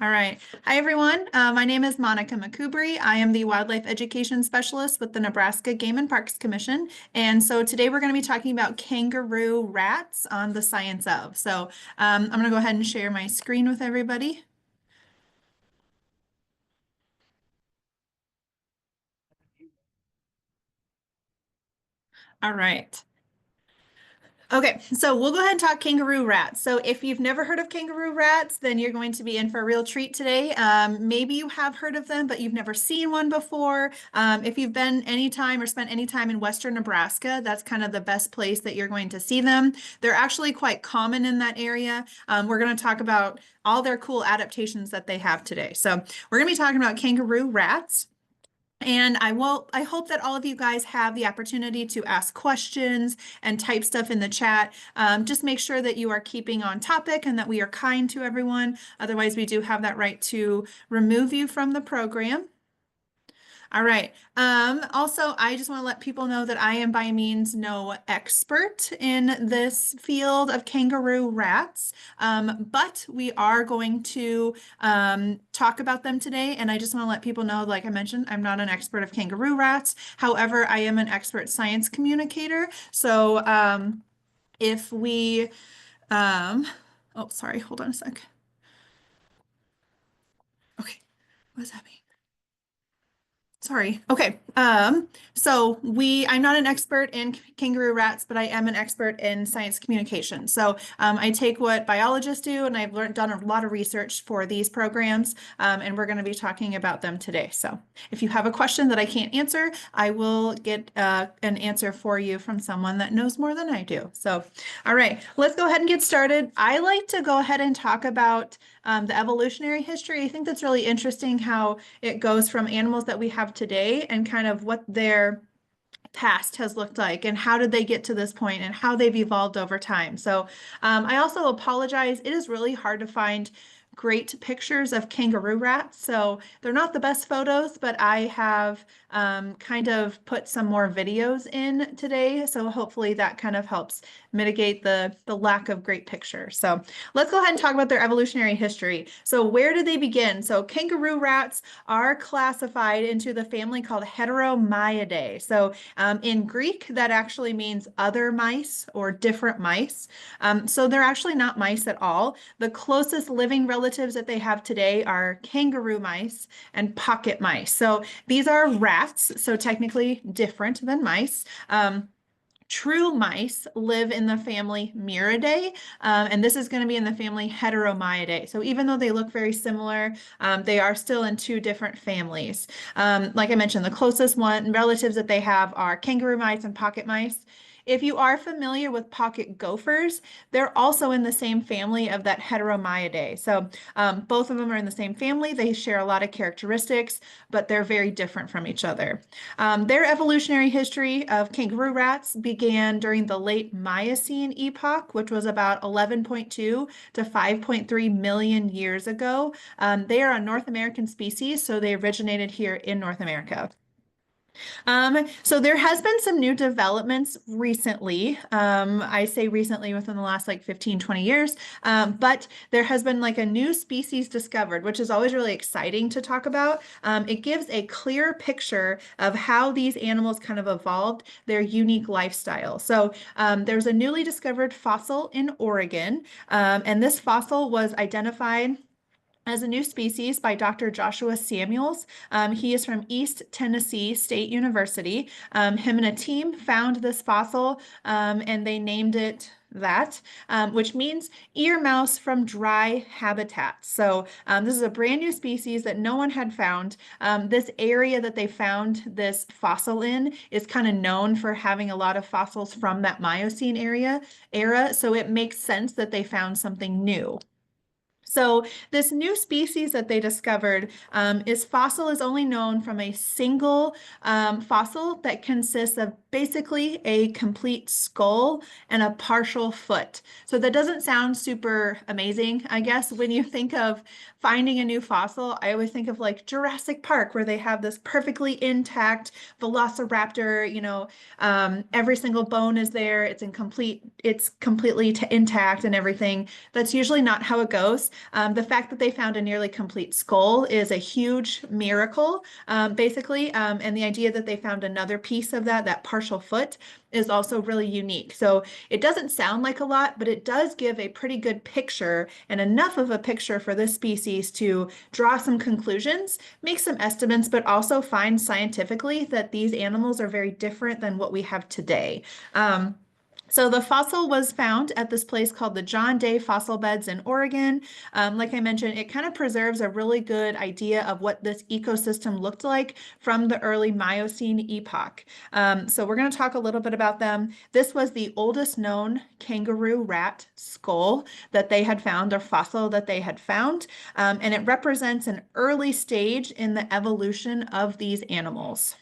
All right. Hi, everyone. My name is Monica McCoubry. I am the Wildlife Education Specialist with the Nebraska Game and Parks Commission. And so today we're going to be talking about kangaroo rats on the science of. I'm going to go ahead and share my screen with everybody. All right. Okay, so we'll go ahead and talk kangaroo rats. So if you've never heard of kangaroo rats, then you're going to be in for a real treat today. Maybe you have heard of them, but you've never seen one before. If you've been any time or spent any time in Western Nebraska, that's kind of the best place that you're going to see them. They're actually quite common in that area. We're going to talk about all their cool adaptations that they have today. So we're going to be talking about kangaroo rats. And I hope that all of you guys have the opportunity to ask questions and type stuff in the chat. Just make sure that you are keeping on topic and that we are kind to everyone. Otherwise, we do have that right to remove you from the program. All right. Also, I just want to let people know that I am by means no expert in this field of kangaroo rats, but we are going to talk about them today. And I just want to let people know, like I mentioned, I'm not an expert of kangaroo rats. However, I am an expert science communicator. If we, oh, sorry, hold on a sec. Okay, what's happening? Sorry. Okay. I'm not an expert in kangaroo rats, but I am an expert in science communication. I take what biologists do, and done a lot of research for these programs, and we're going to be talking about them today. So if you have a question that I can't answer, I will get an answer for you from someone that knows more than I do. All right, let's go ahead and get started. I like to go ahead and talk about the evolutionary history. I think that's really interesting how it goes from animals that we have today and kind of what their past has looked like and how did they get to this point and how they've evolved over time. I also apologize. It is really hard to find great pictures of kangaroo rats. So they're not the best photos, but I have kind of put some more videos in today. So hopefully that kind of helps mitigate the lack of great pictures. So let's go ahead and talk about their evolutionary history. So where did they begin? So kangaroo rats are classified into the family called Heteromyidae. In Greek, that actually means other mice or different mice. So they're actually not mice at all. The closest living relatives that they have today are kangaroo mice and pocket mice. So these are rats, so technically different than mice. True mice live in the family Myidae, and this is going to be in the family Heteromyidae. So even though they look very similar, they are still in two different families. Like I mentioned, the closest one relatives that they have are kangaroo mice and pocket mice. If you are familiar with pocket gophers, they're also in the same family of that Heteromyidae. Both of them are in the same family. They share a lot of characteristics, but they're very different from each other. Their evolutionary history of kangaroo rats began during the late Miocene epoch, which was about 11.2 to 5.3 million years ago. They are a North American species, so they originated here in North America. So there has been some new developments recently. I say recently within the last like 15, 20 years, but there has been like a new species discovered, which is always really exciting to talk about. It gives a clear picture of how these animals kind of evolved their unique lifestyle. There's a newly discovered fossil in Oregon, and this fossil was identified as a new species by Dr. Joshua Samuels. He is from East Tennessee State University. Him and a team found this fossil and they named it that, which means ear mouse from dry habitats. This is a brand new species that no one had found. This area that they found this fossil in is kind of known for having a lot of fossils from that Miocene era. So it makes sense that they found something new. So this new species that they discovered is only known from a single fossil that consists of basically a complete skull and a partial foot. So that doesn't sound super amazing, I guess. When you think of finding a new fossil, I always think of like Jurassic Park, where they have this perfectly intact velociraptor, every single bone is there, it's completely intact and everything. That's usually not how it goes. The fact that they found a nearly complete skull is a huge miracle, basically. And the idea that they found another piece of that partial foot, is also really unique. So it doesn't sound like a lot, but it does give a pretty good picture, and enough of a picture for this species to draw some conclusions, make some estimates, but also find scientifically that these animals are very different than what we have today. So the fossil was found at this place called the John Day Fossil Beds in Oregon. Like I mentioned, it kind of preserves a really good idea of what this ecosystem looked like from the early Miocene epoch. So we're going to talk a little bit about them. This was the oldest known kangaroo rat skull that they had found, or fossil that they had found, and it represents an early stage in the evolution of these animals.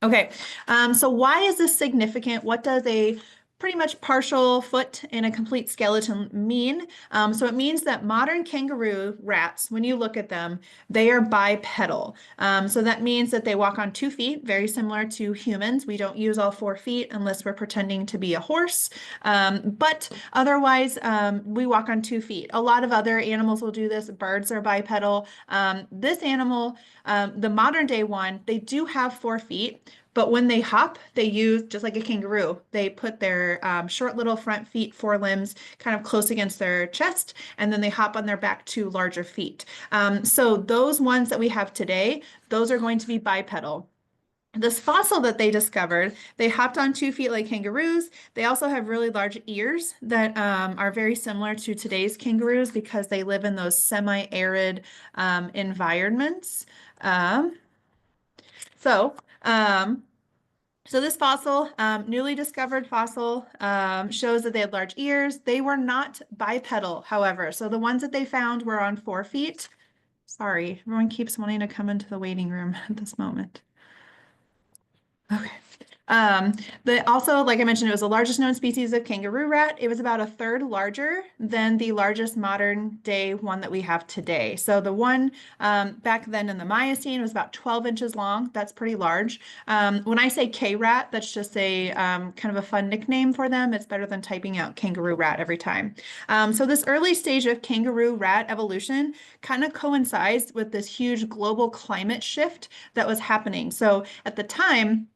Okay, so why is this significant? What does a pretty much partial foot and a complete skeleton mean? So it means that modern kangaroo rats, when you look at them, they are bipedal. So that means that they walk on 2 feet, very similar to humans. We don't use all 4 feet unless we're pretending to be a horse. But otherwise, we walk on 2 feet. A lot of other animals will do this. Birds are bipedal. This animal, the modern day one, they do have 4 feet. But when they hop, they use, just like a kangaroo, they put their short little front feet, forelimbs, kind of close against their chest, and then they hop on their back 2 larger feet. So those ones that we have today, those are going to be bipedal. This fossil that they discovered, they hopped on 2 feet like kangaroos. They also have really large ears that are very similar to today's kangaroos because they live in those semi-arid environments. So this fossil, newly discovered fossil, shows that they had large ears. They were not bipedal, however. So the ones that they found were on 4 feet. Sorry, everyone keeps wanting to come into the waiting room at this moment. Okay. Also, like I mentioned, it was the largest known species of kangaroo rat. It was about a third larger than the largest modern day one that we have today. So the one back then in the Miocene was about 12 inches long. That's pretty large. When I say K-rat, that's just a kind of a fun nickname for them. It's better than typing out kangaroo rat every time. So this early stage of kangaroo rat evolution kind of coincides with this huge global climate shift that was happening. So at the time,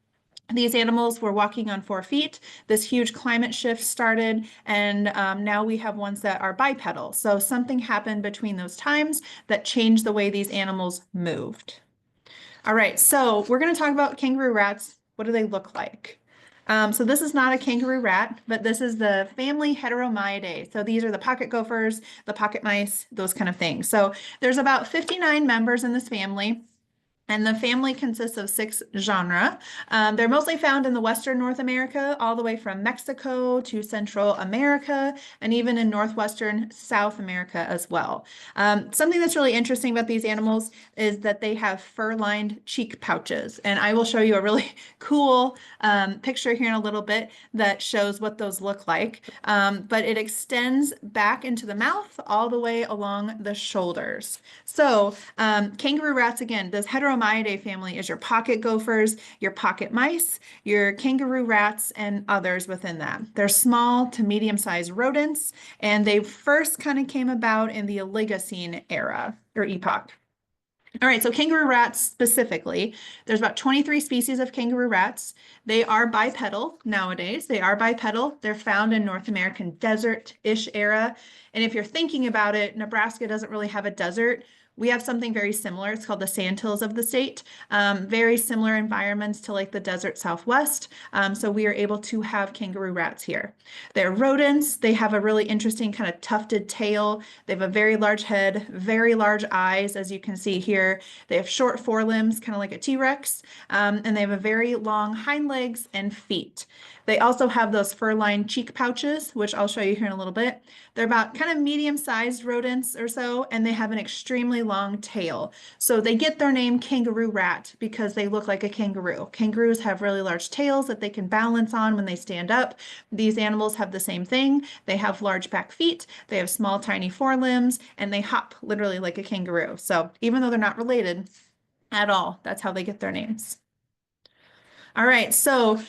these animals were walking on 4 feet. This huge climate shift started, and now we have ones that are bipedal. So something happened between those times that changed the way these animals moved. All right, so we're going to talk about kangaroo rats. What do they look like? So this is not a kangaroo rat, but this is the family Heteromyidae. So these are the pocket gophers, the pocket mice, those kind of things. So there's about 59 members in this family. And the family consists of 6 genera. They're mostly found in the Western North America, all the way from Mexico to Central America, and even in Northwestern South America as well. Something that's really interesting about these animals is that they have fur-lined cheek pouches. And I will show you a really cool picture here in a little bit that shows what those look like. But it extends back into the mouth all the way along the shoulders. So kangaroo rats, again, this Heteromyidae family is your pocket gophers, your pocket mice, your kangaroo rats, and others within that. They're small to medium-sized rodents, and they first kind of came about in the Oligocene era or epoch. All right, so kangaroo rats specifically, there's about 23 species of kangaroo rats. They are bipedal nowadays. They are bipedal. They're found in North American desert-ish era. And if you're thinking about it, Nebraska doesn't really have a desert. We have something very similar. It's called the sandhills of the state. Very similar environments to like the desert Southwest. So we are able to have kangaroo rats here. They're rodents. They have a really interesting kind of tufted tail. They have a very large head, very large eyes, as you can see here. They have short forelimbs, kind of like a T-Rex, and they have a very long hind legs and feet. They also have those fur-lined cheek pouches, which I'll show you here in a little bit. They're about kind of medium-sized rodents or so, and they have an extremely long tail. So they get their name kangaroo rat because they look like a kangaroo. Kangaroos have really large tails that they can balance on when they stand up. These animals have the same thing. They have large back feet, they have small, tiny forelimbs, and they hop literally like a kangaroo. So even though they're not related at all, that's how they get their names. All right, so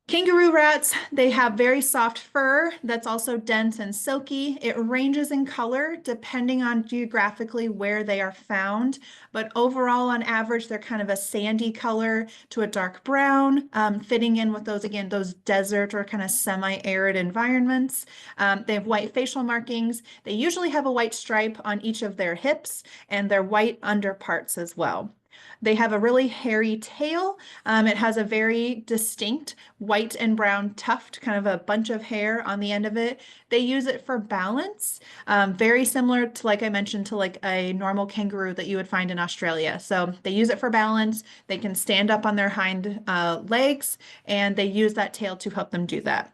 kangaroo rats, they have very soft fur that's also dense and silky. It ranges in color depending on geographically where they are found, but overall, on average, they're kind of a sandy color to a dark brown, fitting in with those, again, those desert or kind of semi-arid environments. They have white facial markings. They usually have a white stripe on each of their hips and their white underparts as well. They have a really hairy tail. It has a very distinct white and brown tuft, kind of a bunch of hair on the end of it. They use it for balance, very similar to, like I mentioned, to like a normal kangaroo that you would find in Australia. So they use it for balance. They can stand up on their hind legs, and they use that tail to help them do that.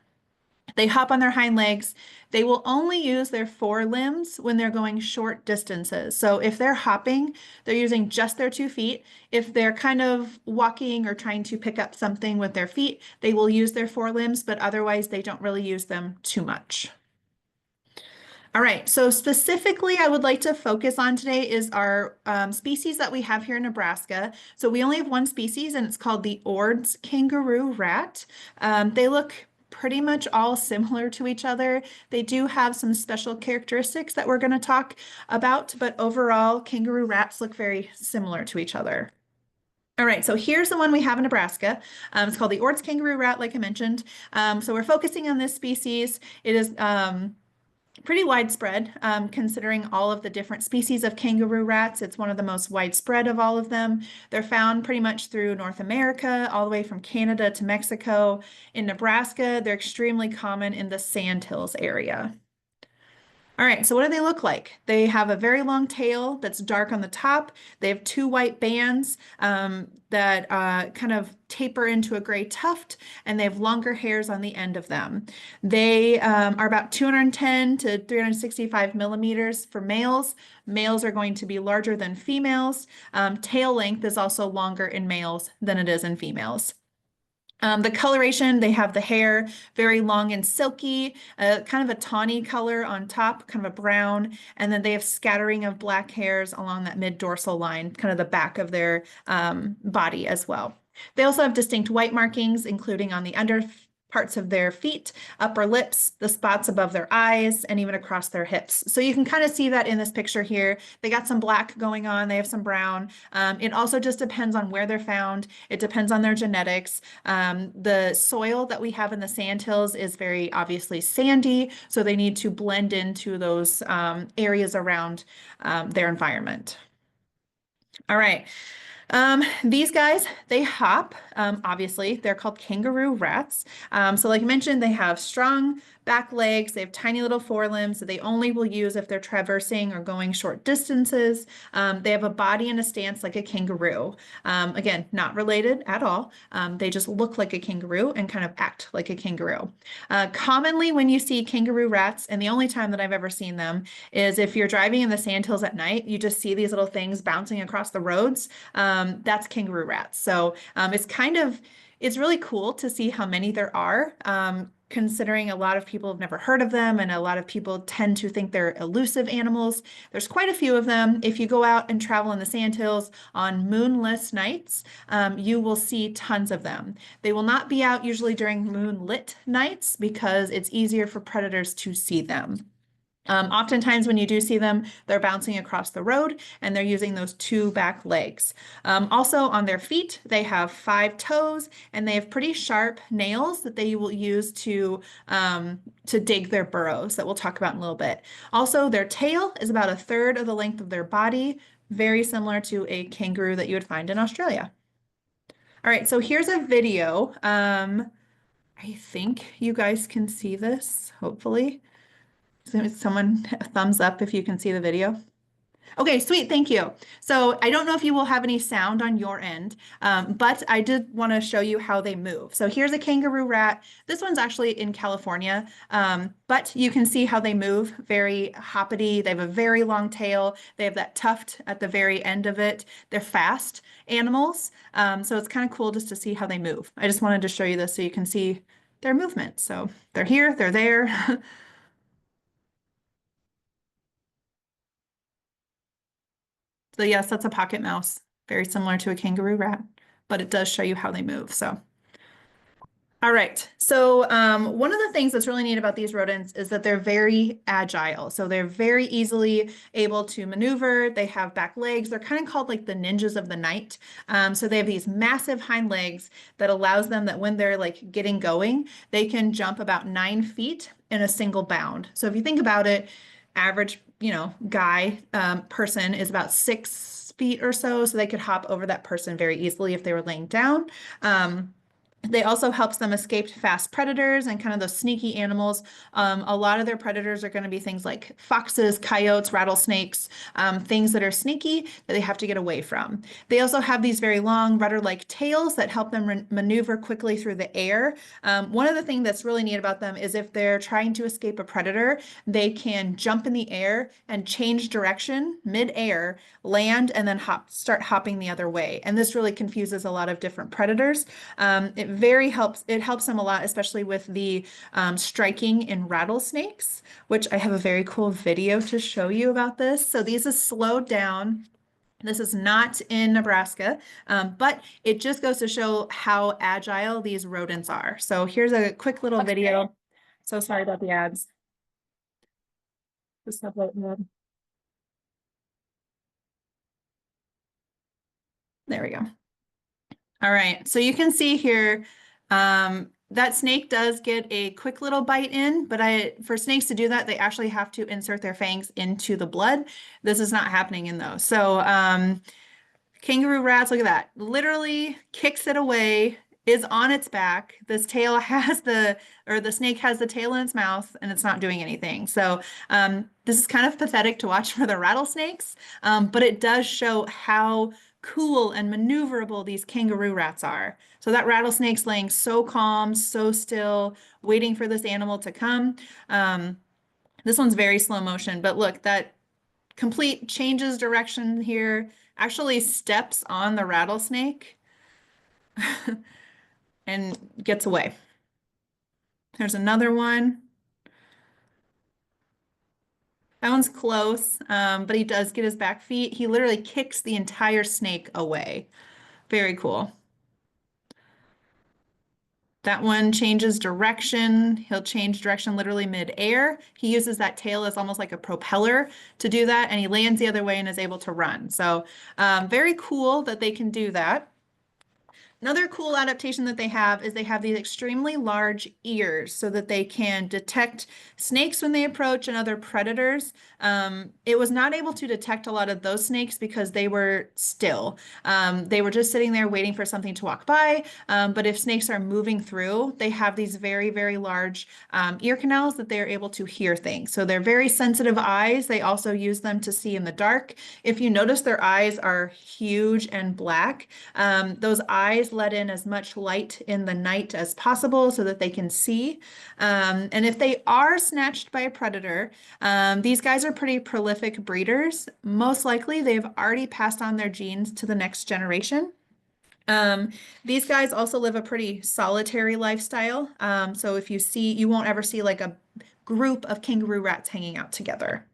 They hop on their hind legs. They will only use their forelimbs when they're going short distances. So if they're hopping, they're using just their 2 feet. If they're kind of walking or trying to pick up something with their feet, they will use their forelimbs, but otherwise they don't really use them too much. All right, so specifically, I would like to focus on today is our species that we have here in Nebraska. So we only have one species, and it's called the Ord's kangaroo rat. They look pretty much all similar to each other. They do have some special characteristics that we're going to talk about, but overall, kangaroo rats look very similar to each other. All right, so here's the one we have in Nebraska. It's called the Ord's kangaroo rat, like I mentioned. So we're focusing on this species. It is pretty widespread, considering all of the different species of kangaroo rats. It's one of the most widespread of all of them. They're found pretty much through North America, all the way from Canada to Mexico. In Nebraska, they're extremely common in the Sandhills area. All right, so what do they look like? They have a very long tail that's dark on the top. They have 2 white bands that kind of taper into a gray tuft, and they have longer hairs on the end of them. They are about 210 to 365 millimeters for males. Males are going to be larger than females. Tail length is also longer in males than it is in females. The coloration, they have the hair very long and silky, kind of a tawny color on top, kind of a brown, and then they have scattering of black hairs along that mid-dorsal line, kind of the back of their body as well. They also have distinct white markings, including on the under parts of their feet, upper lips, the spots above their eyes, and even across their hips. So you can kind of see that in this picture here. They got some black going on, they have some brown. It also just depends on where they're found. It depends on their genetics. The soil that we have in the sandhills is very obviously sandy, so they need to blend into those areas around their environment. All right. These guys, they hop. Obviously, they're called kangaroo rats. So like I mentioned, they have strong back legs. They have tiny little forelimbs that they only will use if they're traversing or going short distances. They have a body and a stance like a kangaroo. Again, not related at all. They just look like a kangaroo and kind of act like a kangaroo. Commonly, when you see kangaroo rats, and the only time that I've ever seen them is if you're driving in the sandhills at night, you just see these little things bouncing across the roads. That's kangaroo rats. So it's really cool to see how many there are, considering a lot of people have never heard of them and a lot of people tend to think they're elusive animals. There's quite a few of them. If you go out and travel in the sandhills on moonless nights, you will see tons of them. They will not be out usually during moonlit nights because it's easier for predators to see them. Oftentimes when you do see them, they're bouncing across the road and they're using those 2 back legs. Also on their feet, they have 5 toes and they have pretty sharp nails that they will use to dig their burrows that we'll talk about in a little bit. Also, their tail is about 1/3 of the length of their body, very similar to a kangaroo that you would find in Australia. All right, so here's a video. I think you guys can see this, hopefully. Someone thumbs up if you can see the video. Okay, sweet. Thank you. So I don't know if you will have any sound on your end, but I did want to show you how they move. So here's a kangaroo rat. This one's actually in California, but you can see how they move. Very hoppity. They have a very long tail. They have that tuft at the very end of it. They're fast animals. So it's kind of cool just to see how they move. I just wanted to show you this so you can see their movement. So they're here, they're there. So yes, that's a pocket mouse, very similar to a kangaroo rat, but it does show you how they move. So, all right. So one of the things that's really neat about these rodents is that they're very agile. So they're very easily able to maneuver. They have back legs. They're kind of called like the ninjas of the night. So they have these massive hind legs that allows them that when they're like getting going, they can jump about 9 feet in a single bound. So if you think about it, average, guy, person is about 6 feet or so. So they could hop over that person very easily if they were laying down. They also helps them escape fast predators and kind of those sneaky animals. A lot of their predators are going to be things like foxes, coyotes, rattlesnakes, things that are sneaky that they have to get away from. They also have these very long rudder-like tails that help them maneuver quickly through the air. One of the things that's really neat about them is if they're trying to escape a predator, they can jump in the air and change direction mid-air, land, and then start hopping the other way. And this really confuses a lot of different predators. It helps them a lot, especially with the striking in rattlesnakes, which I have a very cool video to show you about this. So these is slowed down. This is not in Nebraska, but it just goes to show how agile these rodents are. So here's a quick little video. So sorry about the ads. Just have There we go. All right, so you can see here, that snake does get a quick little bite in, but for snakes to do that, they actually have to insert their fangs into the blood. This is not happening in those. So kangaroo rats, look at that. Literally kicks it away, is on its back. The snake has the tail in its mouth and it's not doing anything. So this is kind of pathetic to watch for the rattlesnakes, but it does show how cool and maneuverable these kangaroo rats are. So that rattlesnake's laying so calm, so still, waiting for this animal to come. This one's very slow motion, but look, that complete changes direction here, actually steps on the rattlesnake and gets away. There's another one. That one's close, but he does get his back feet. He literally kicks the entire snake away. Very cool. That one changes direction. He'll change direction literally mid-air. He uses that tail as almost like a propeller to do that, and he lands the other way and is able to run. So very cool that they can do that. Another cool adaptation that they have is they have these extremely large ears so that they can detect snakes when they approach and other predators. It was not able to detect a lot of those snakes because they were still. They were just sitting there waiting for something to walk by. But if snakes are moving through, they have these very, very large ear canals that they're able to hear things. So they're very sensitive eyes. They also use them to see in the dark. If you notice, their eyes are huge and black. Those eyes let in as much light in the night as possible so that they can see. And if they are snatched by a predator, these guys are pretty prolific breeders. Most likely, they've already passed on their genes to the next generation. These guys also live a pretty solitary lifestyle. So if you won't ever see like a group of kangaroo rats hanging out together.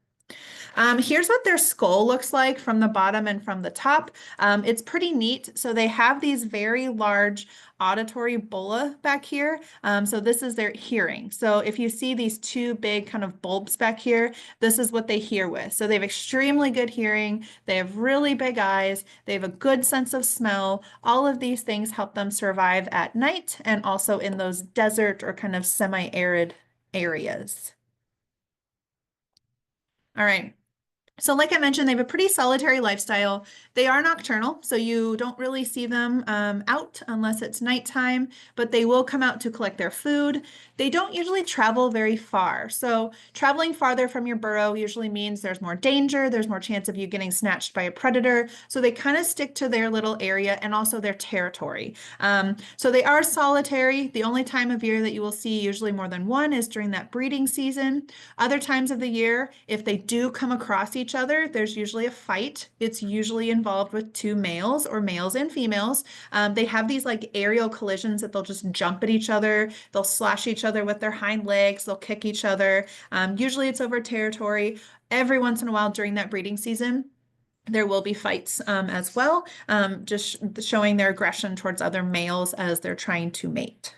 Here's what their skull looks like from the bottom and from the top. It's pretty neat. So they have these very large auditory bulla back here. So this is their hearing. So if you see these two big kind of bulbs back here, this is what they hear with. So they have extremely good hearing. They have really big eyes. They have a good sense of smell. All of these things help them survive at night and also in those desert or kind of semi-arid areas. All right. So like I mentioned, they have a pretty solitary lifestyle. They are nocturnal, so you don't really see them out unless it's nighttime, but they will come out to collect their food. They don't usually travel very far. So traveling farther from your burrow usually means there's more danger, there's more chance of you getting snatched by a predator. So they kind of stick to their little area and also their territory. So they are solitary. The only time of year that you will see usually more than one is during that breeding season. Other times of the year, if they do come across each other, there's usually a fight. It's usually involved with two males or males and females. They have these like aerial collisions that they'll just jump at each other. They'll slash each other with their hind legs. They'll kick each other. Usually it's over territory. Every once in a while during that breeding season, there will be fights as well, just showing their aggression towards other males as they're trying to mate.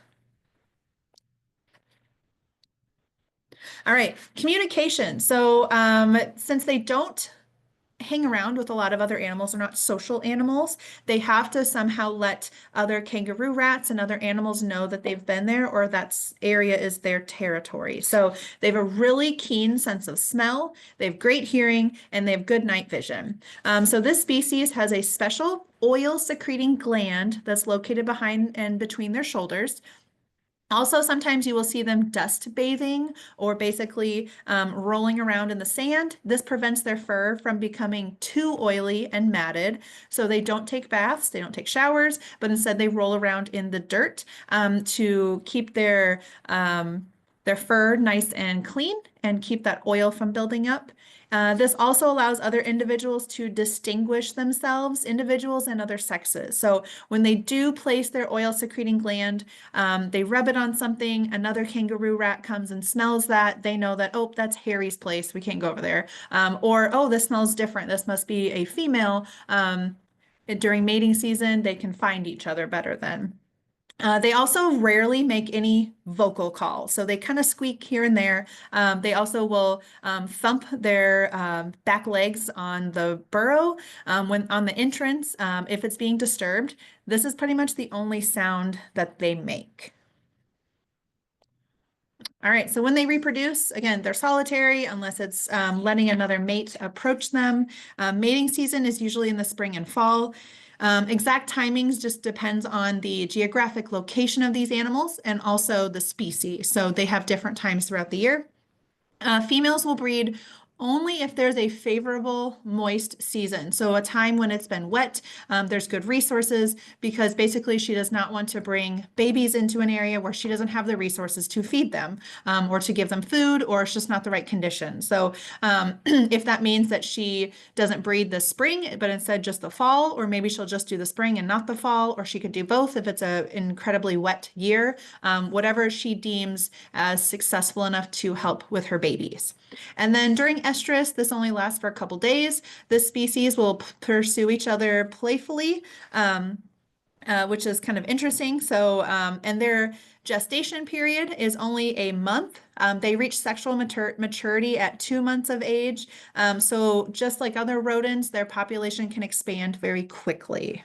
All right, communication. So since they don't hang around with a lot of other animals, they're not social animals, they have to somehow let other kangaroo rats and other animals know that they've been there or that area is their territory. So they have a really keen sense of smell, they have great hearing, and they have good night vision. So this species has a special oil secreting gland that's located behind and between their shoulders. Also, sometimes you will see them dust bathing or basically rolling around in the sand. This prevents their fur from becoming too oily and matted. So they don't take baths, they don't take showers, but instead they roll around in the dirt to keep their fur nice and clean and keep that oil from building up. This also allows other individuals to distinguish themselves, individuals and other sexes. So when they do place their oil secreting gland, they rub it on something, another kangaroo rat comes and smells that, they know that, oh, that's Harry's place, we can't go over there. Or, oh, this smells different, this must be a female. During mating season, they can find each other better then. They also rarely make any vocal calls, so they kind of squeak here and there. They also will thump their back legs on the burrow when on the entrance if it's being disturbed. This is pretty much the only sound that they make. All right, so when they reproduce, again, they're solitary unless it's letting another mate approach them. Mating season is usually in the spring and fall. Exact timings just depends on the geographic location of these animals and also the species. So they have different times throughout the year. Females will breed only if there's a favorable moist season. So a time when it's been wet, there's good resources because basically she does not want to bring babies into an area where she doesn't have the resources to feed them or to give them food, or it's just not the right condition. So if that means that she doesn't breed this spring, but instead just the fall, or maybe she'll just do the spring and not the fall, or she could do both if it's an incredibly wet year, whatever she deems as successful enough to help with her babies. And then during estrus, this only lasts for a couple days. This species will pursue each other playfully, which is kind of interesting. So, and their gestation period is only a month. They reach sexual maturity at 2 months of age. So just like other rodents, their population can expand very quickly.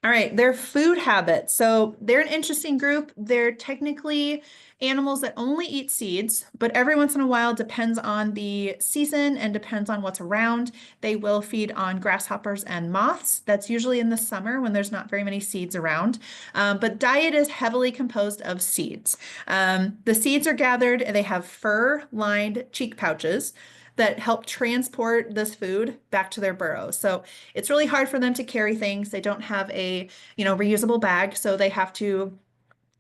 All right, their food habits. So they're an interesting group. They're technically animals that only eat seeds, but every once in a while, depends on the season and depends on what's around. They will feed on grasshoppers and moths. That's usually in the summer when there's not very many seeds around. But diet is heavily composed of seeds. The seeds are gathered, and they have fur-lined cheek pouches that help transport this food back to their burrows. So it's really hard for them to carry things. They don't have a, reusable bag, so they have to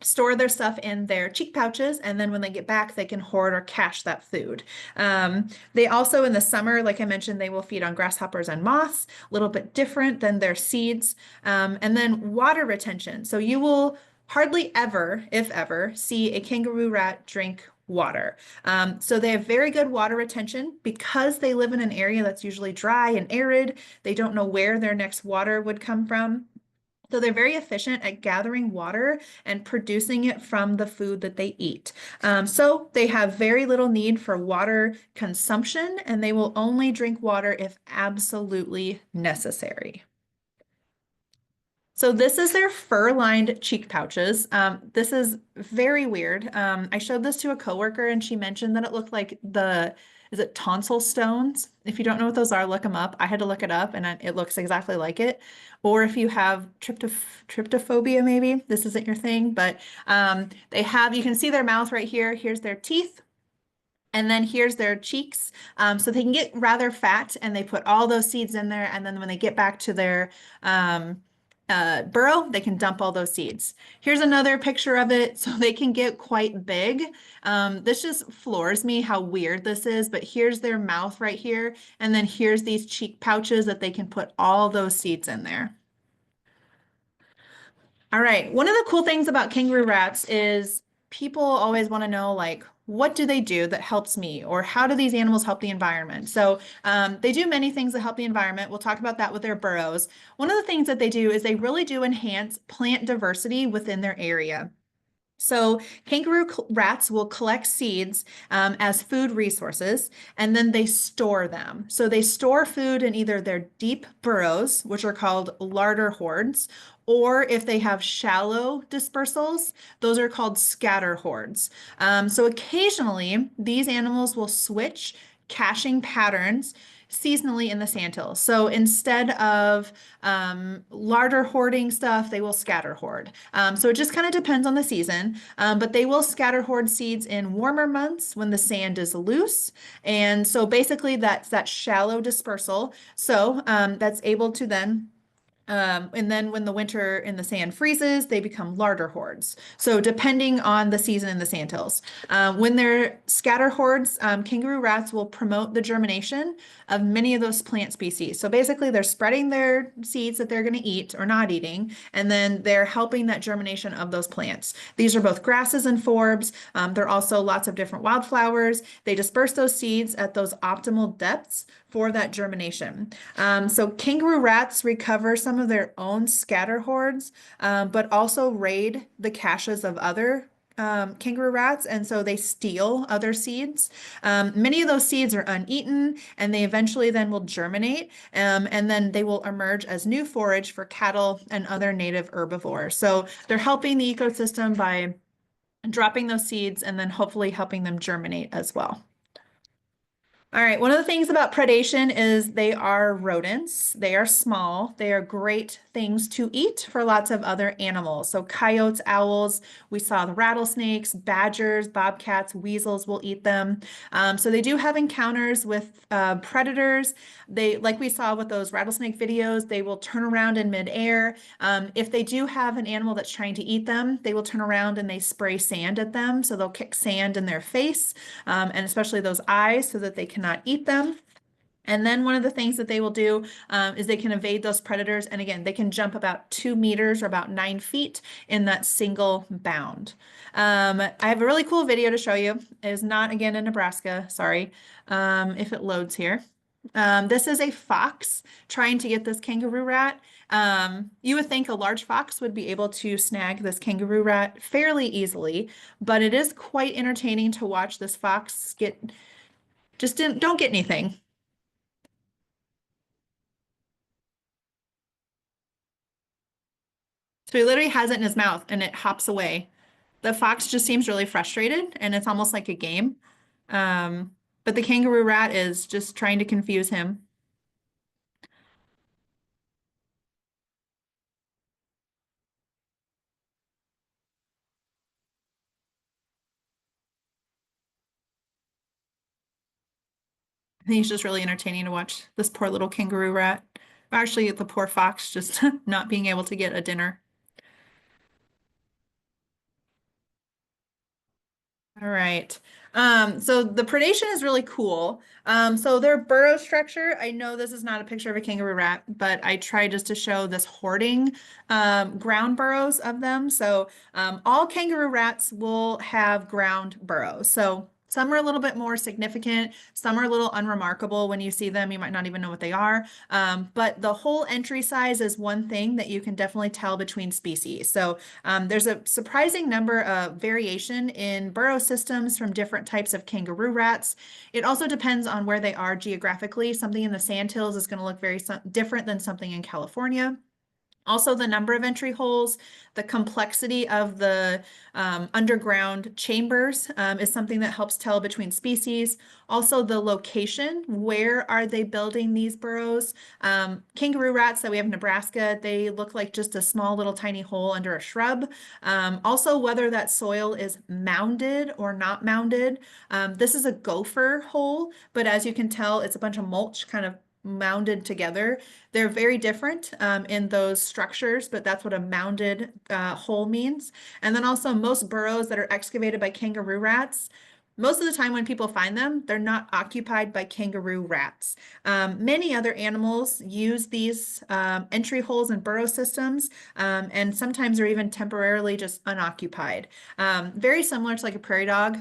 store their stuff in their cheek pouches, and then when they get back, they can hoard or cache that food. They also, in the summer, like I mentioned, they will feed on grasshoppers and moths, a little bit different than their seeds. And then water retention. So you will hardly ever, if ever, see a kangaroo rat drink water. So they have very good water retention because they live in an area that's usually dry and arid. They don't know where their next water would come from. So they're very efficient at gathering water and producing it from the food that they eat. So they have very little need for water consumption, and they will only drink water if absolutely necessary. So this is their fur-lined cheek pouches. This is very weird. I showed this to a coworker and she mentioned that it looked like is it tonsil stones? If you don't know what those are, look them up. I had to look it up and it looks exactly like it. Or if you have tryptophobia, maybe this isn't your thing, but they have, you can see their mouth right here. Here's their teeth. And then here's their cheeks. So they can get rather fat and they put all those seeds in there. And then when they get back to their burrow, they can dump all those seeds. Here's another picture of it. So they can get quite big. This just floors me how weird this is, but here's their mouth right here. And then here's these cheek pouches that they can put all those seeds in there. All right. One of the cool things about kangaroo rats is people always want to know, like, what do they do that helps me? Or how do these animals help the environment? So they do many things that help the environment. We'll talk about that with their burrows. One of the things that they do is they really do enhance plant diversity within their area. So kangaroo rats will collect seeds as food resources, and then they store them. So they store food in either their deep burrows, which are called larder hoards, or if they have shallow dispersals, those are called scatter hoards. So occasionally, these animals will switch caching patterns seasonally in the sandhills. So instead of larder hoarding stuff, they will scatter hoard. So it just kind of depends on the season, but they will scatter hoard seeds in warmer months when the sand is loose. And so basically that's that shallow dispersal. So that's able to then and then when the winter in the sand freezes, they become larder hoards. So depending on the season in the sandhills. When they're scatter hoards, kangaroo rats will promote the germination of many of those plant species. So basically they're spreading their seeds that they're going to eat or not eating, and then they're helping that germination of those plants. These are both grasses and forbs. There are also lots of different wildflowers. They disperse those seeds at those optimal depths for that germination. So kangaroo rats recover some of their own scatter hoards, but also raid the caches of other kangaroo rats, and so they steal other seeds. Many of those seeds are uneaten, and they eventually then will germinate, and then they will emerge as new forage for cattle and other native herbivores. So they're helping the ecosystem by dropping those seeds and then hopefully helping them germinate as well. All right, one of the things about predation is they are rodents. They are small. They are great things to eat for lots of other animals. So coyotes, owls, we saw the rattlesnakes, badgers, bobcats, weasels will eat them. So they do have encounters with predators. They, like we saw with those rattlesnake videos, they will turn around in midair. If they do have an animal that's trying to eat them, they will turn around and they spray sand at them. So they'll kick sand in their face, and especially those eyes so that they cannot eat them. And then one of the things that they will do is they can evade those predators. And again, they can jump about 2 meters or about 9 feet in that single bound. I have a really cool video to show you. It is not, again, in Nebraska. Sorry, if it loads here. This is a fox trying to get this kangaroo rat. You would think a large fox would be able to snag this kangaroo rat fairly easily, but it is quite entertaining to watch this fox don't get anything. So he literally has it in his mouth and it hops away. The fox just seems really frustrated and it's almost like a game. But the kangaroo rat is just trying to confuse him. I think it's just really entertaining to watch this poor little kangaroo rat. Actually, the poor fox just not being able to get a dinner. All right. So the predation is really cool. So their burrow structure, I know this is not a picture of a kangaroo rat, but I tried just to show this hoarding ground burrows of them. So all kangaroo rats will have ground burrows. So some are a little bit more significant. Some are a little unremarkable. When you see them, you might not even know what they are. But the whole entry size is one thing that you can definitely tell between species. So there's a surprising number of variation in burrow systems from different types of kangaroo rats. It also depends on where they are geographically. Something in the sandhills is going to look very different than something in California. Also, the number of entry holes, the complexity of the underground chambers is something that helps tell between species. Also, the location, where are they building these burrows? Kangaroo rats that we have in Nebraska, they look like just a small little tiny hole under a shrub. Also, whether that soil is mounded or not mounded. This is a gopher hole, but as you can tell, it's a bunch of mulch kind of mounded together. They're very different in those structures, but that's what a mounded hole means. And then also most burrows that are excavated by kangaroo rats, most of the time when people find them, they're not occupied by kangaroo rats. Many other animals use these entry holes and burrow systems, and sometimes they're even temporarily just unoccupied. Very similar to like a prairie dog.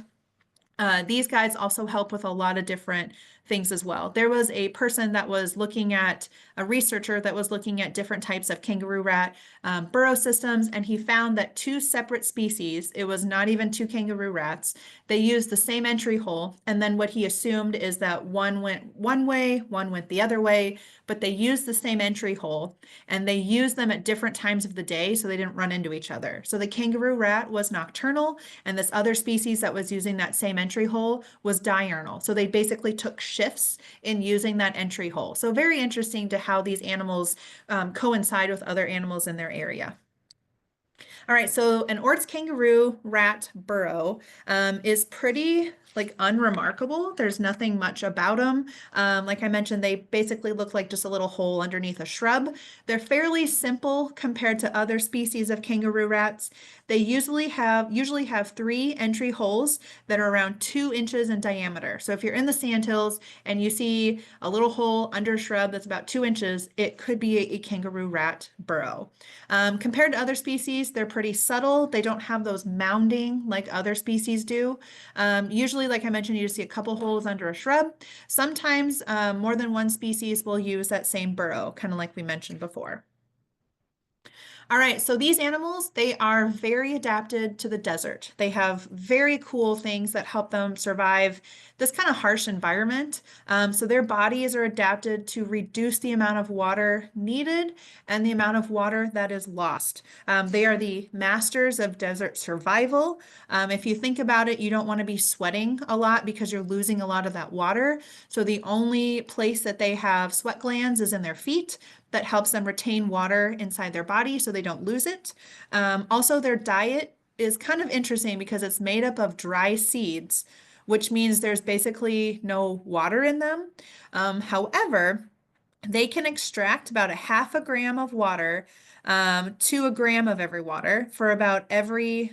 These guys also help with a lot of different things as well. There was a person that was looking at, a researcher that was looking at different types of kangaroo rat burrow systems, and he found that two separate species, it was not even two kangaroo rats, they used the same entry hole, and then what he assumed is that one went one way, one went the other way, but they used the same entry hole, and they used them at different times of the day so they didn't run into each other. So the kangaroo rat was nocturnal, and this other species that was using that same entry hole was diurnal. So they basically took shifts in using that entry hole. So very interesting to how these animals coincide with other animals in their area. All right, so an Ort's kangaroo rat burrow is pretty like unremarkable. There's nothing much about them. Like I mentioned, they basically look like just a little hole underneath a shrub. They're fairly simple compared to other species of kangaroo rats. They usually have three entry holes that are around 2 inches in diameter. So if you're in the sandhills and you see a little hole under a shrub that's about 2 inches, it could be a kangaroo rat burrow. Compared to other species, they're pretty subtle. They don't have those mounding like other species do. Usually, like I mentioned, you see a couple holes under a shrub. Sometimes more than one species will use that same burrow, kind of like we mentioned before. All right, so these animals, they are very adapted to the desert. They have very cool things that help them survive this kind of harsh environment. So their bodies are adapted to reduce the amount of water needed and the amount of water that is lost. They are the masters of desert survival. If you think about it, you don't want to be sweating a lot because you're losing a lot of that water. So the only place that they have sweat glands is in their feet. That helps them retain water inside their body so they don't lose it. Also, their diet is kind of interesting because it's made up of dry seeds, which means there's basically no water in them. However, they can extract about a half a gram of water to a gram of every water for about every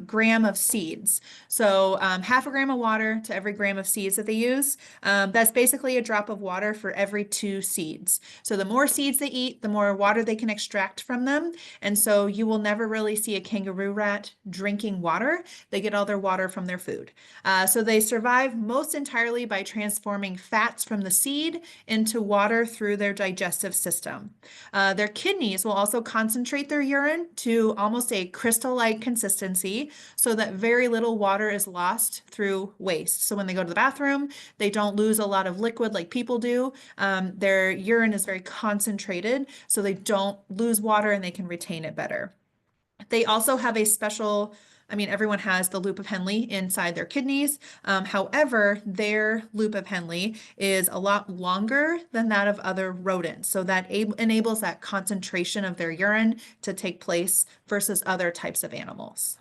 gram of seeds. So half a gram of water to every gram of seeds that they use. That's basically a drop of water for every 2 seeds. So the more seeds they eat, the more water they can extract from them. And so you will never really see a kangaroo rat drinking water. They get all their water from their food. So they survive most entirely by transforming fats from the seed into water through their digestive system. Their kidneys will also concentrate their urine to almost a crystal-like consistency so that very little water is lost through waste. So when they go to the bathroom, they don't lose a lot of liquid like people do. Their urine is very concentrated, so they don't lose water and they can retain it better. They also have a special, I mean, everyone has the loop of Henle inside their kidneys. However, their loop of Henle is a lot longer than that of other rodents. So that enables that concentration of their urine to take place versus other types of animals.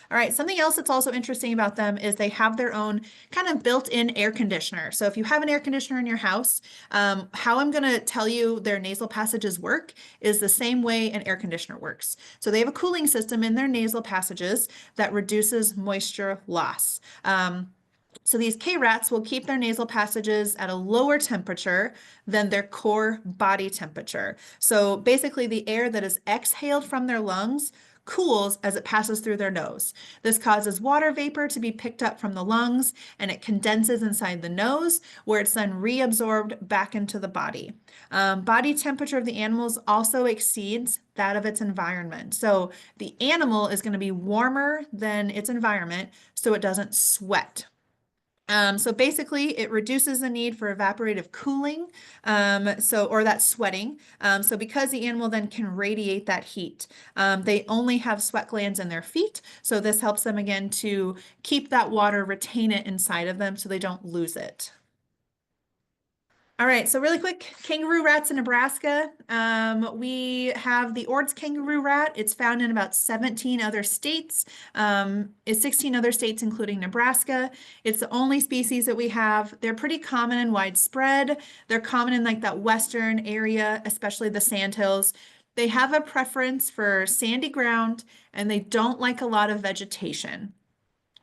All right, something else that's also interesting about them is they have their own kind of built-in air conditioner. So if you have an air conditioner in your house, how I'm going to tell you their nasal passages work is the same way an air conditioner works. So they have a cooling system in their nasal passages that reduces moisture loss. So these K-rats will keep their nasal passages at a lower temperature than their core body temperature. So basically the air that is exhaled from their lungs cools as it passes through their nose. This causes water vapor to be picked up from the lungs and it condenses inside the nose where it's then reabsorbed back into the body. Body temperature of the animals also exceeds that of its environment. So the animal is going to be warmer than its environment so it doesn't sweat. So basically, it reduces the need for evaporative cooling, or that sweating. So because the animal then can radiate that heat, they only have sweat glands in their feet. So this helps them again to keep that water, retain it inside of them so they don't lose it. All right, so really quick, kangaroo rats in Nebraska. We have the Ord's kangaroo rat. It's found in about 17 other states. It's 16 other states, including Nebraska. It's the only species that we have. They're pretty common and widespread. They're common in like that western area, especially the sandhills. They have a preference for sandy ground and they don't like a lot of vegetation.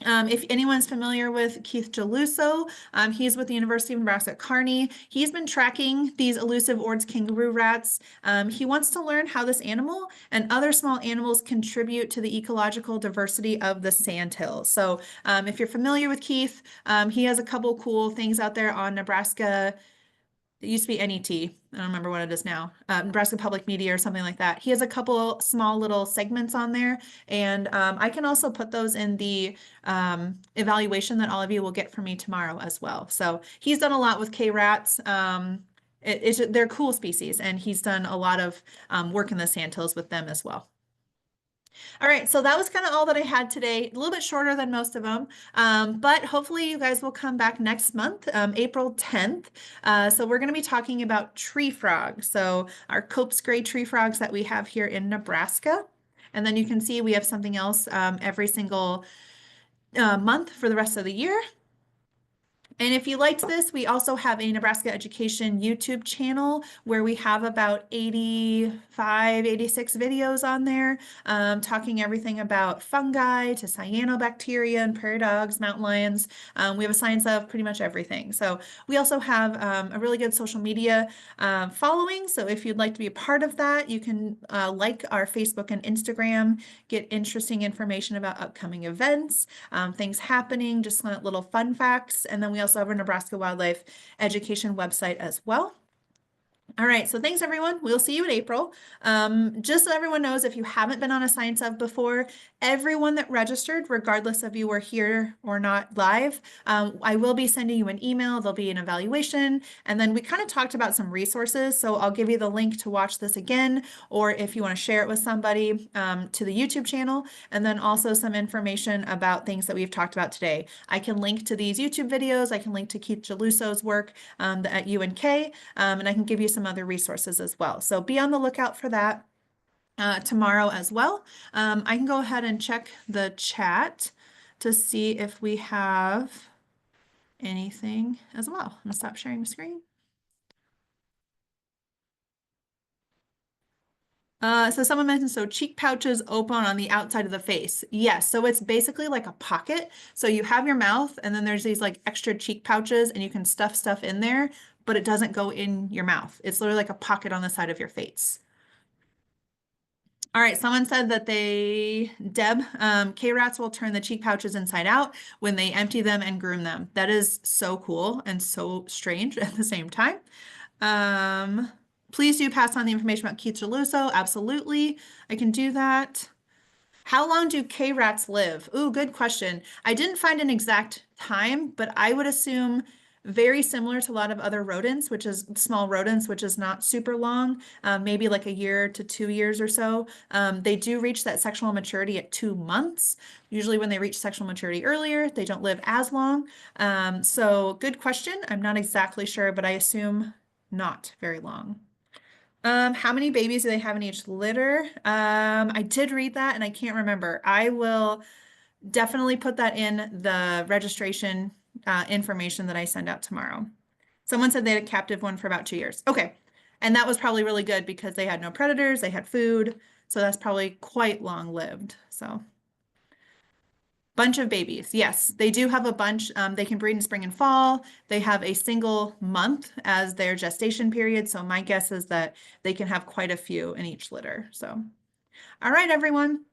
If anyone's familiar with Keith Geluso, he's with the University of Nebraska at Kearney. He's been tracking these elusive Ord's kangaroo rats. He wants to learn how this animal and other small animals contribute to the ecological diversity of the sandhills. So if you're familiar with Keith, he has a couple cool things out there on Nebraska. It used to be NET. I don't remember what it is now. Nebraska Public Media or something like that. He has a couple small little segments on there, and I can also put those in the evaluation that all of you will get from me tomorrow as well. So he's done a lot with K-rats. They're cool species, and he's done a lot of work in the sandhills with them as well. All right, so that was kind of all that I had today. A little bit shorter than most of them, but hopefully you guys will come back next month, April 10th. So we're going to be talking about tree frogs. So our Cope's gray tree frogs that we have here in Nebraska. And then you can see we have something else every single month for the rest of the year. And if you liked this, we also have a Nebraska Education YouTube channel where we have about 85, 86 videos on there, talking everything about fungi to cyanobacteria and prairie dogs, mountain lions. We have a science of pretty much everything. So we also have a really good social media following. So if you'd like to be a part of that, you can like our Facebook and Instagram, get interesting information about upcoming events, things happening, just little fun facts. And then we also have our Nebraska Wildlife Education website as well. All right, so thanks everyone. We'll see you in April. Just so everyone knows, if you haven't been on a Science of before, everyone that registered, regardless of you were here or not live, I will be sending you an email. There'll be an evaluation, and then we kind of talked about some resources. So I'll give you the link to watch this again, or if you want to share it with somebody, to the YouTube channel, and then also some information about things that we've talked about today. I can link to these YouTube videos. I can link to Keith Geluso's work at UNK, and I can give you some other resources as well. So be on the lookout for that tomorrow as well. I can go ahead and check the chat to see if we have anything as well. I'm gonna stop sharing the screen. So someone mentioned, so cheek pouches open on the outside of the face. Yes, so it's basically like a pocket. So you have your mouth and then there's these like extra cheek pouches and you can stuff stuff in there, but it doesn't go in your mouth. It's literally like a pocket on the side of your face. All right, someone said that Deb, K-rats will turn the cheek pouches inside out when they empty them and groom them. That is so cool and so strange at the same time. Please do pass on the information about Keith Geluso. Absolutely, I can do that. How long do K-rats live? Ooh, good question. I didn't find an exact time, but I would assume very similar to a lot of other rodents, which is small rodents, which is not super long, maybe like a year to 2 years or so. They do reach that sexual maturity at 2 months. Usually when they reach sexual maturity earlier, they don't live as long. So good question. I'm not exactly sure, but I assume not very long. How many babies do they have in each litter? I did read that and I can't remember. I will definitely put that in the registration information that I send out tomorrow. Someone said they had a captive one for about 2 years. Okay. And that was probably really good because they had no predators, they had food. So that's probably quite long lived. So bunch of babies. Yes, they do have a bunch. They can breed in spring and fall. They have a single month as their gestation period. So my guess is that they can have quite a few in each litter. So, all right, everyone.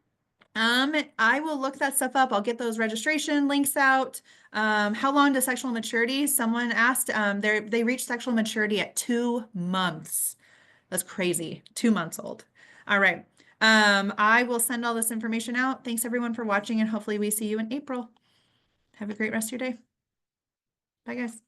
I will look that stuff up. I'll get those registration links out. How long does sexual maturity? Someone asked. They reach sexual maturity at 2 months. That's crazy. 2 months old. All right. I will send all this information out. Thanks everyone for watching, and hopefully we see you in April. Have a great rest of your day. Bye, guys.